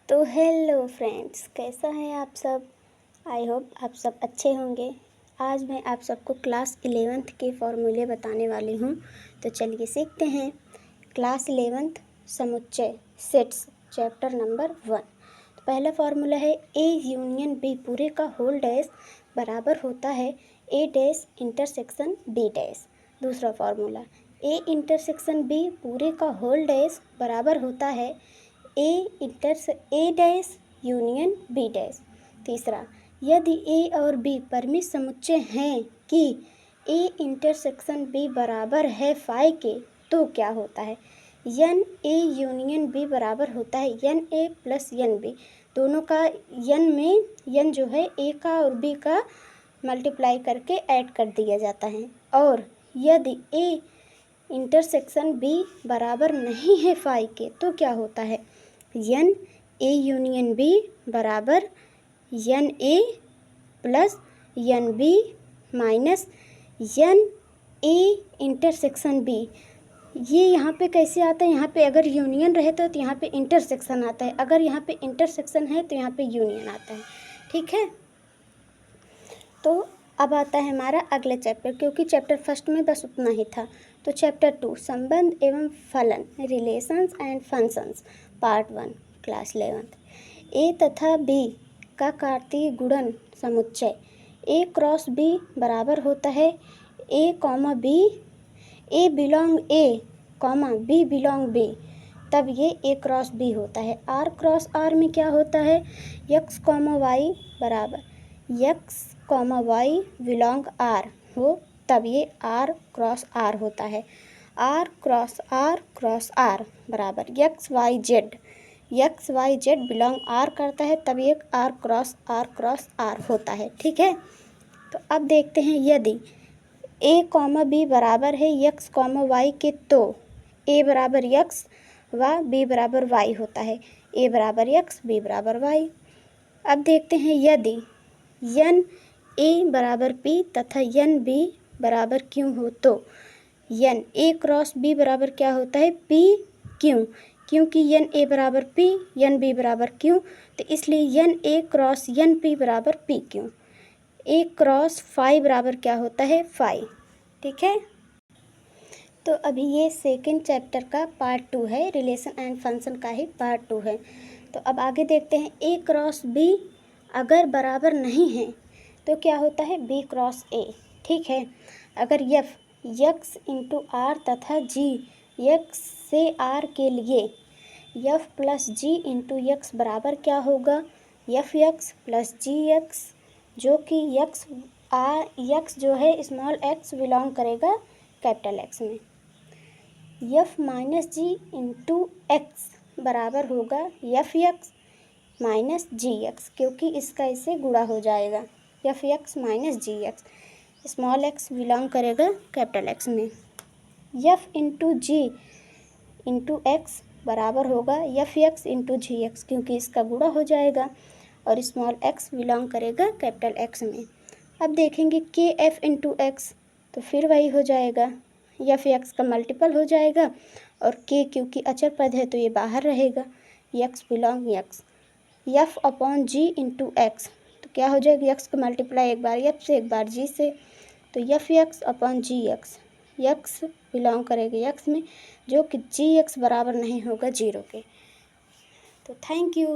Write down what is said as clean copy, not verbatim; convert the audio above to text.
तो hello friends, कैसा है आप सब। आई होप आप सब अच्छे होंगे। आज मैं आप सबको क्लास 11th के फॉर्मूले बताने वाली हूँ। तो चलिए सीखते हैं। क्लास 11th समुच्चय सेट्स चैप्टर नंबर 1। तो पहला फॉर्मूला है ए यूनियन बी पूरे का होल डैश बराबर होता है ए डैश इंटरसेक्शन बी डैश। दूसरा फॉर्मूला ए इंटरसेक्शन बी पूरे का होल डैश बराबर होता है ए डैश यूनियन बी डैश। तीसरा, यदि ए और बी परिमित समुच्चय हैं कि ए इंटरसेक्शन बी बराबर है फाई के, तो क्या होता है। यन ए यूनियन बी बराबर होता है यन ए प्लस यन बी। दोनों का यन में यन जो है ए का और बी का मल्टीप्लाई करके ऐड कर दिया जाता है। और यदि ए इंटरसेक्शन बी बराबर नहीं है फाई के, तो क्या होता है। यन ए यूनियन बी बराबर n A plus n B minus n A intersection B. ये यहाँ पे कैसे आता है, यहाँ पे अगर यूनियन रहता है तो यहाँ पे इंटरसेक्शन आता है, अगर यहाँ पे इंटरसेक्शन है तो यहाँ पे यूनियन आता है। ठीक है। तो अब आता है हमारा अगला चैप्टर, क्योंकि चैप्टर फर्स्ट में बस उतना ही था। तो चैप्टर 2 संबंध एवं फलन relations and functions part 1 class 11th। ए तथा बी का कार्तीय गुणन समुच्चय ए क्रॉस बी बराबर होता है ए कॉमा बी, ए बिलोंग ए कॉमा बी बिलोंग बी, तब ये ए क्रॉस बी होता है। आर क्रॉस आर में क्या होता है, यक्स कॉमा वाई बराबर x comma y belong R हो, तब ये आर क्रॉस आर होता है। आर क्रॉस आर बराबर x y z belong R करता है, तब ये आर क्रॉस आर होता है। ठीक है। तो अब देखते हैं, यदि ए कॉमा बी बराबर है यक्स कॉमा वाई के, तो ए बराबर यक्स व बी बराबर वाई होता है। ए बराबर यक्स बी बराबर वाई। अब देखते हैं, यदि यन ए बराबर पी तथा यन बी बराबर क्यों हो, तो यन ए क्रॉस बी बराबर क्या होता है पी क्यों, क्योंकि यन ए बराबर पी यन बी बराबर क्यों, तो इसलिए यन ए क्रॉस यन पी बराबर पी क्यों। ए क्रॉस फाई बराबर क्या होता है फाई। ठीक है। तो अभी ये सेकंड चैप्टर का पार्ट 2 है, रिलेशन एंड फंक्शन का ही पार्ट 2 है। तो अब आगे देखते हैं, ए क्रॉस बी अगर बराबर नहीं है तो क्या होता है बी क्रॉस ए। ठीक है। अगर यफ यक्स इंटू आर तथा जी यक्स से आर के लिए यफ प्लस जी इंटू यक्स बराबर क्या होगा यफ यक्स प्लस जी यक्स, जो कि यक्स जो है स्मॉल एक्स बिलोंग करेगा कैपिटल एक्स में। यफ माइनस जी इंटू एक्स बराबर होगा यफ यक्स माइनस जी एक्स, क्योंकि इसका इससे गुणा हो जाएगा। यफ एक्स माइनस जी एक्स, स्मॉल एक्स बिलोंग करेगा कैपिटल एक्स में। यफ इंटू जी इंटू एक्स बराबर होगा यफ एक्स इंटू जी एक्स, क्योंकि इसका गुणा हो जाएगा और स्मॉल एक्स बिलोंग करेगा कैपिटल एक्स में। अब देखेंगे के एफ इंटू एक्स, तो फिर वही हो जाएगा, यफ एक्स का मल्टीपल हो जाएगा और के क्योंकि अचर पद है तो ये बाहर रहेगा, x belong x. F upon g into x, तो क्या हो जाएगा यक्स का मल्टीप्लाई एक बार यफ से एक बार जी से, तो यफ यक्स अपॉन जी एक्स, यक्स बिलोंग करेगा यक्स में, जो कि जी एक्स बराबर नहीं होगा जीरो के। तो थैंक यू।